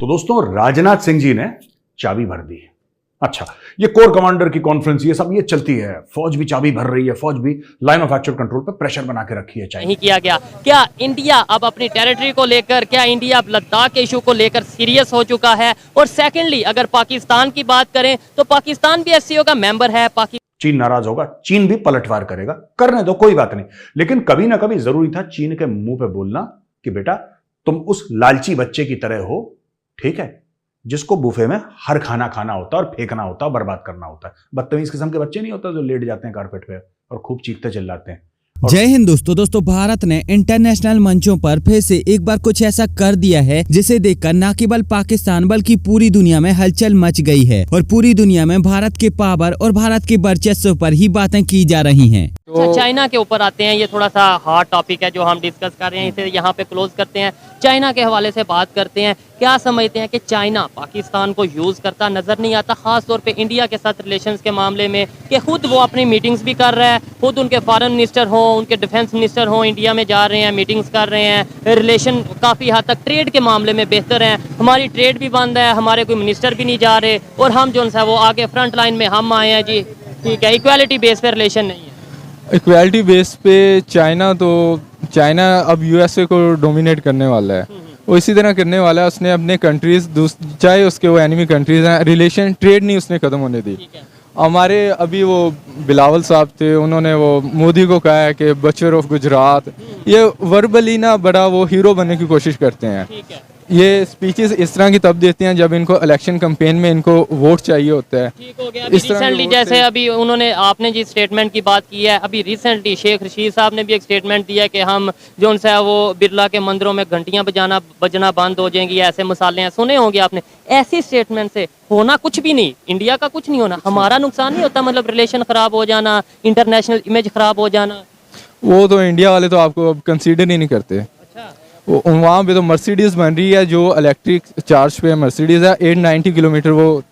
तो दोस्तों राजनाथ सिंह जी ने चाबी भर दी। अच्छा, ये कोर कमांडर की कॉन्फ्रेंस ये सब ये चलती है, फौज भी चाबी भर रही है, फौज भी लाइन ऑफ एक्चुअल कंट्रोल पे प्रेशर बना के रखी है। नहीं किया गया। क्या इंडिया अब अपनी टेरिटरी को लेकर, क्या इंडिया अब लद्दाख के इशू को लेकर सीरियस हो चुका है? और सेकेंडली अगर पाकिस्तान की बात करें तो पाकिस्तान भी एससीओ का मेंबर है। चीन नाराज होगा, चीन भी पलटवार करेगा, करने दो, कोई बात नहीं। लेकिन कभी ना कभी जरूरी था चीन के मुंह पे बोलना कि बेटा तुम उस लालची बच्चे की तरह हो, ठीक है, जिसको बुफे में हर खाना खाना होता है और फेंकना होता है, बर्बाद करना होता है। बदतमीज किस्म के बच्चे नहीं होता जो लेट जाते हैं कारपेट पे और खूब चीखते चिल्लाते हैं। जय हिंद दोस्तों भारत ने इंटरनेशनल मंचों पर फिर से एक बार कुछ ऐसा कर दिया है जिसे देखकर न केवल पाकिस्तान बल्कि पूरी दुनिया में हलचल मच गई है और पूरी दुनिया में भारत के पावर और भारत के वर्चस्व पर ही बातें की जा रही हैं। तो चाइना के ऊपर आते हैं, ये थोड़ा सा हार्ड टॉपिक है जो हम डिस्कस कर रहे हैं, इसे यहाँ पे क्लोज करते हैं। चाइना के हवाले से बात करते हैं। क्या समझते हैं कि चाइना पाकिस्तान को यूज़ करता नज़र नहीं आता, ख़ास तौर पे इंडिया के साथ रिलेशंस के मामले में, कि खुद वो अपनी मीटिंग्स भी कर रहा है, खुद उनके फॉरेन मिनिस्टर हों, उनके डिफेंस मिनिस्टर हों, इंडिया में जा रहे हैं, मीटिंग्स कर रहे हैं, रिलेशन काफ़ी हद तक ट्रेड के मामले में बेहतर हैं। हमारी ट्रेड भी बंद है, हमारे कोई मिनिस्टर भी नहीं जा रहे और हम जो है वो आगे फ्रंट लाइन में हम आए हैं जी, ठीक है। इक्वालिटी बेस पे रिलेशन नहीं है। इक्वालिटी बेस पे चाइना अब यूएसए को डोमिनेट करने वाला है, वो इसी तरह करने वाला है। उसने अपने कंट्रीज, चाहे उसके वो एनिमी कंट्रीज हैं, रिलेशन ट्रेड नहीं उसने ख़त्म होने दी। हमारे अभी वो बिलावल साहब थे, उन्होंने वो मोदी को कहा है कि बचर ऑफ गुजरात, ये वर्बली ना बड़ा वो हीरो बनने की कोशिश करते हैं। ये स्पीचेस इस तरह की तब देते हैं जब इनको इलेक्शन कैंपेन में इनको वोट चाहिए होता है। ठीक हो गया। अभी रिसेंटली जैसे अभी उन्होंने, आपने जिस स्टेटमेंट की बात की है, अभी रिसेंटली शेख रशीद साहब ने भी एक स्टेटमेंट दिया कि हम जो है वो बिरला के मंदिरों में घंटियां बजना बंद हो जाएंगी, ऐसे मसाले हैं, सुने होंगे आपने। ऐसी स्टेटमेंट से होना कुछ भी नहीं, इंडिया का कुछ नहीं होना, हमारा नुकसान नहीं होता, मतलब रिलेशन खराब हो जाना, इंटरनेशनल इमेज खराब हो जाना। वो तो इंडिया वाले तो आपको अब कंसीडर ही नहीं करते। वहाँ पे तो मर्सिडीज बन रही है जो इलेक्ट्रिक चार्ज पे मर्सिडीज है, 890 किलोमीटर वो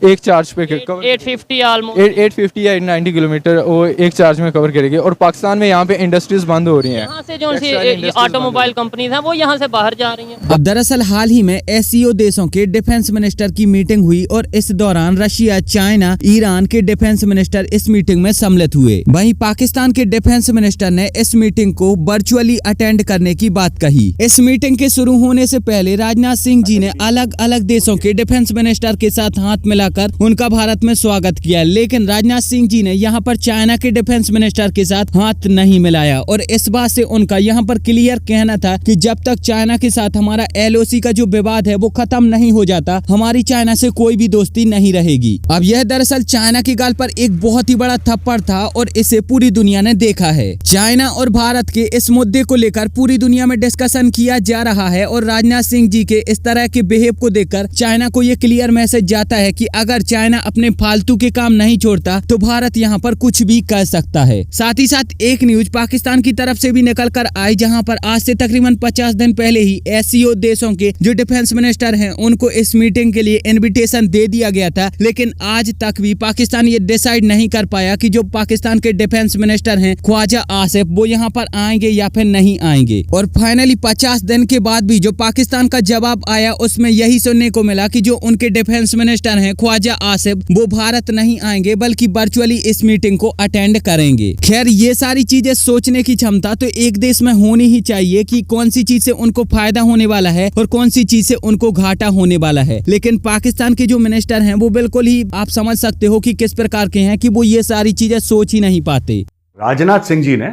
एक चार्ज पे 850 ऑलमोस्ट 850 या 890 किलोमीटर वो एक चार्ज में कवर करेगी। और पाकिस्तान में यहाँ पे इंडस्ट्रीज बंद हो रही हैं, यहाँ से जो ऑटोमोबाइल कंपनीज हैं वो यहाँ से बाहर जा रही हैं। अब दरअसल हाल ही में एससीओ देशों के डिफेंस मिनिस्टर की मीटिंग हुई और इस दौरान रशिया, चाइना, ईरान के डिफेंस मिनिस्टर इस मीटिंग में सम्मिलित हुए। वहीं पाकिस्तान के डिफेंस मिनिस्टर ने इस मीटिंग को वर्चुअली अटेंड करने की बात कही। इस मीटिंग के शुरू होने से पहले राजनाथ सिंह जी ने अलग अलग देशों के डिफेंस मिनिस्टर के साथ हाथ मिला उनका भारत में स्वागत किया, लेकिन राजनाथ सिंह जी ने यहाँ पर चाइना के डिफेंस मिनिस्टर के साथ हाथ नहीं मिलाया और इस बात से उनका यहाँ पर क्लियर कहना था कि जब तक चाइना के साथ हमारा एलओसी का जो विवाद है वो खत्म नहीं हो जाता, हमारी चाइना से कोई भी दोस्ती नहीं रहेगी। अब यह दरअसल चाइना की गाल पर एक बहुत ही बड़ा थप्पड़ था और इसे पूरी दुनिया ने देखा है। चाइना और भारत के इस मुद्दे को लेकर पूरी दुनिया में डिस्कशन किया जा रहा है और राजनाथ सिंह जी के इस तरह के बिहेव को देखकर चाइना को ये क्लियर मैसेज जाता है कि अगर चाइना अपने फालतू के काम नहीं छोड़ता तो भारत यहाँ पर कुछ भी कर सकता है। साथ ही साथ एक न्यूज पाकिस्तान की तरफ से भी निकल कर आई, जहाँ पर आज से तकरीबन 50 दिन पहले ही एससीओ देशों के जो डिफेंस मिनिस्टर हैं उनको इस मीटिंग के लिए इनविटेशन दे दिया गया था, लेकिन आज तक भी पाकिस्तान ये डिसाइड नहीं कर पाया कि जो पाकिस्तान के डिफेंस मिनिस्टर हैं ख्वाजा आसिफ, वो यहाँ पर आएंगे या फिर नहीं आएंगे। और फाइनली 50 दिन के बाद भी जो पाकिस्तान का जवाब आया उसमें यही सुनने को मिला कि जो उनके डिफेंस मिनिस्टर हैं ख्वाजा आसिफ, वो भारत नहीं आएंगे बल्कि वर्चुअली इस मीटिंग को अटेंड करेंगे। खैर ये सारी चीजें सोचने की क्षमता तो एक देश में होनी ही चाहिए कि कौन सी चीज से उनको फायदा होने वाला है और कौन सी चीज से उनको घाटा होने वाला है, लेकिन पाकिस्तान के जो मिनिस्टर हैं वो बिल्कुल ही आप समझ सकते हो कि किस प्रकार के हैं कि वो ये सारी चीजें सोच ही नहीं पाते। राजनाथ सिंह जी ने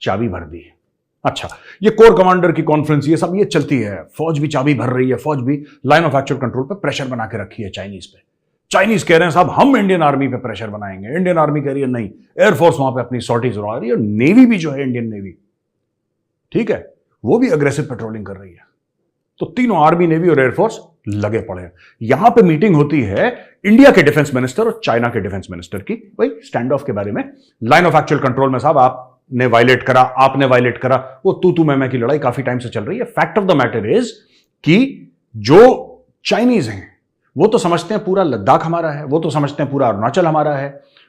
चाबी भर दी। अच्छा, ये कोर कमांडर की कॉन्फ्रेंस ये सब ये चलती है, फौज भी चाबी भर रही है, फौज भी लाइन ऑफ एक्चुअल कंट्रोल पे प्रेशर बना के रखी है चाइनीज पे। चाइनीज कह रहे हैं साहब हम इंडियन आर्मी पे प्रेशर बनाएंगे, इंडियन आर्मी कह रही है नहीं, एयरफोर्स वहां पे अपनी सॉर्टीज उड़ा रही है, और नेवी भी जो है इंडियन नेवी, ठीक है, वो भी अग्रेसिव पेट्रोलिंग कर रही है। तो तीनों आर्मी, नेवी और एयरफोर्स लगे पड़े हैं। यहां पे मीटिंग होती है इंडिया के डिफेंस मिनिस्टर और चाइना के डिफेंस मिनिस्टर की, भाई स्टैंड ऑफ के बारे में, लाइन ऑफ एक्चुअल कंट्रोल में साहब आपने वायलेट करा, आपने वायलेट करा, वो तू मैं की लड़ाई काफी टाइम से चल रही है। Fact of the matter is कि जो चाइनीज हैं वो तो समझते हैं पूरा लद्दाख हमारा है, वो तो समझते हैं पूरा अरुणाचल हमारा है,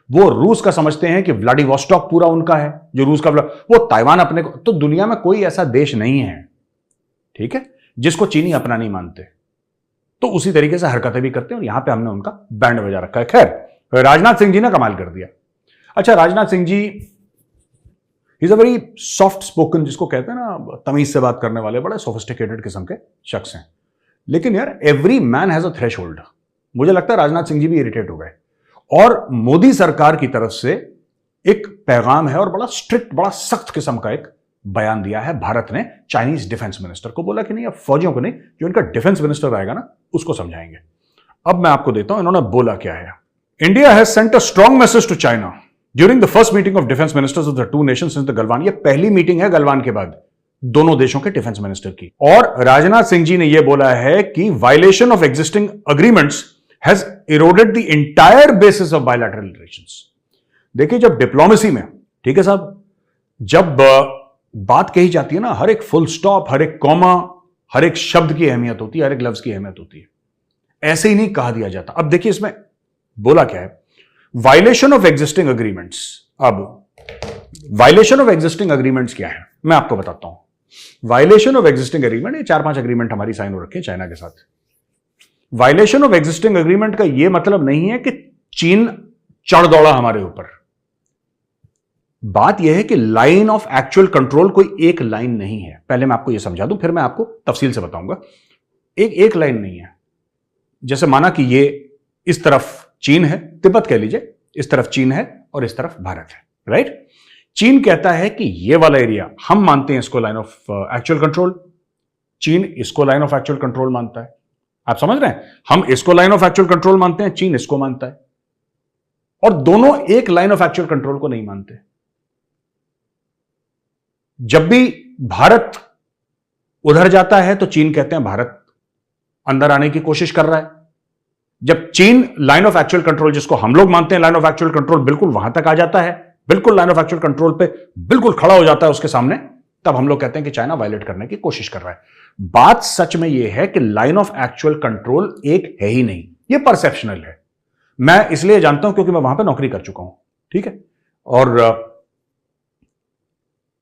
वो रूस का समझते हैं कि व्लादिवोस्टॉक पूरा उनका है, जो रूस का वो ताइवान अपने को। तो दुनिया में कोई ऐसा देश नहीं है, ठीक है, जिसको चीनी अपना नहीं मानते। तो उसी तरीके से हरकतें भी करते हैं और यहां पे हमने उनका बैंड बजा रखा है। खैर, राजनाथ सिंह जी ने कमाल कर दिया। अच्छा, Rajnath Singh ji is a very soft spoken, जिसको कहते हैं ना तमीज से बात करने वाले, बड़े सोफिस्टिकेटेड किस्म के शख्स हैं। लेकिन यार, every man has a threshold. मुझे लगता है राजनाथ सिंह जी भी इरिटेट हो गए और मोदी सरकार की तरफ से एक पैगाम है और बड़ा स्ट्रिक्ट, बड़ा सख्त किस्म का एक बयान दिया है भारत ने चाइनीज डिफेंस मिनिस्टर को। बोला कि नहीं, अब फौजियों को नहीं, जो इनका डिफेंस मिनिस्टर आएगा ना उसको समझाएंगे। अब मैं आपको देता हूं इन्होंने बोला क्या है। India has sent a strong message to China during the first meeting of defence ministers of the two nations since the Galwan. ये पहली मीटिंग है गलवान के बाद दोनों देशों के डिफेंस मिनिस्टर की। और राजनाथ सिंह जी ने यह बोला है कि violation of existing agreements has eroded the entire basis of bilateral relations. देखिए, जब डिप्लोमेसी में, ठीक है साहब, जब बात कही जाती है ना, हर एक फुल स्टॉप, हर एक कॉमा, हर एक शब्द की अहमियत होती है, हर एक लफ्ज की अहमियत होती है। ऐसे ही नहीं कहा दिया जाता। अब देखिए इसमें बोला क्या है, वायलेशन ऑफ एग्जिस्टिंग अग्रीमेंट्स। अब वायलेशन ऑफ एग्जिस्टिंग अग्रीमेंट्स क्या है मैं आपको बताता हूं। वायलेशन ऑफ एग्जिस्टिंग अग्रीमेंट, ये 4-5 अग्रीमेंट हमारी साइन हो रखे हैं चाइना के साथ। वायलेशन ऑफ एग्जिस्टिंग अग्रीमेंट का यह मतलब नहीं है कि चीन चढ़ दौड़ा हमारे ऊपर। बात यह है कि लाइन ऑफ एक्चुअल कंट्रोल कोई एक लाइन नहीं है। पहले मैं आपको यह समझा दूं, फिर मैं आपको तफसील से बताऊंगा। एक लाइन नहीं है। जैसे माना कि ये इस तरफ चीन है, तिब्बत कह लीजिए, इस तरफ चीन है और इस तरफ भारत है, राइट। चीन कहता है कि ये वाला एरिया हम मानते हैं इसको लाइन ऑफ एक्चुअल कंट्रोल, चीन इसको लाइन ऑफ एक्चुअल कंट्रोल मानता है। आप समझ रहे हैं, हम इसको लाइन ऑफ एक्चुअल कंट्रोल मानते हैं, चीन इसको मानता है, और दोनों एक लाइन ऑफ एक्चुअल कंट्रोल को नहीं मानते। जब भी भारत उधर जाता है तो चीन कहते हैं भारत अंदर आने की कोशिश कर रहा है। जब चीन लाइन ऑफ एक्चुअल कंट्रोल, जिसको हम लोग मानते हैं लाइन ऑफ एक्चुअल कंट्रोल, बिल्कुल वहां तक आ जाता है, बिल्कुल लाइन ऑफ एक्चुअल कंट्रोल पे बिल्कुल खड़ा हो जाता है उसके सामने, तब हम लोग कहते हैं कि चाइना वायलेट करने की कोशिश कर रहा है। बात सच में यह है कि लाइन ऑफ एक्चुअल कंट्रोल एक है ही नहीं, यह परसेप्शनल है। मैं इसलिए जानता हूं क्योंकि मैं वहां पर नौकरी कर चुका हूं, ठीक है। और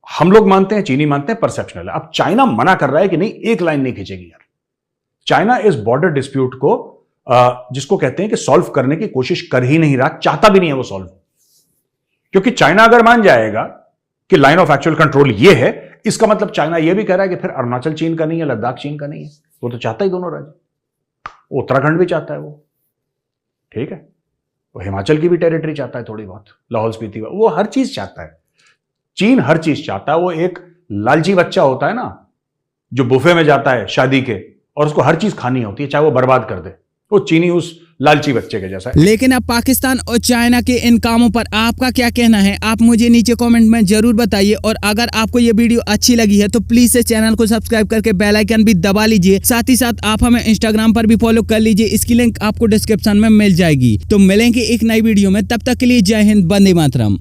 हम लोग मानते हैं, चीनी मानते हैं, परसेप्शनल है। अब चाइना मना कर रहा है कि नहीं, एक लाइन नहीं खींचेगी यार। चाइना इस बॉर्डर डिस्प्यूट को जिसको कहते हैं कि सॉल्व करने की कोशिश कर ही नहीं रहा, चाहता भी नहीं है वो सॉल्व। क्योंकि चाइना अगर मान जाएगा कि लाइन ऑफ एक्चुअल कंट्रोल ये है, इसका मतलब चाइना ये भी कह रहा है कि फिर अरुणाचल चीन का नहीं है, लद्दाख चीन का नहीं है। वो तो चाहता ही दोनों राज्य, उत्तराखंड भी चाहता है वो, ठीक है। वो हिमाचल की भी टेरिटरी चाहता है थोड़ी बहुत, लाहौल स्पीति, वो हर चीज चाहता है। चीन हर चीज चाहता है। वो एक लालची बच्चा होता है ना, जो बुफे में जाता है शादी के और उसको हर चीज खानी होती है, चाहे वो बर्बाद कर दे, वो चीनी उस लालची बच्चे के जैसा है। लेकिन अब पाकिस्तान और चाइना के इन कामों पर आपका क्या कहना है, आप मुझे नीचे कमेंट में जरूर बताइए। और अगर आपको ये वीडियो अच्छी लगी है तो प्लीज से चैनल को सब्सक्राइब करके बेल आइकन भी दबा लीजिए। साथ ही साथ आप हमें इंस्टाग्राम पर भी फॉलो कर लीजिए, इसकी लिंक आपको डिस्क्रिप्शन में मिल जाएगी। तो मिलेंगे एक नई वीडियो में, तब तक के लिए जय हिंद, वंदे मातरम।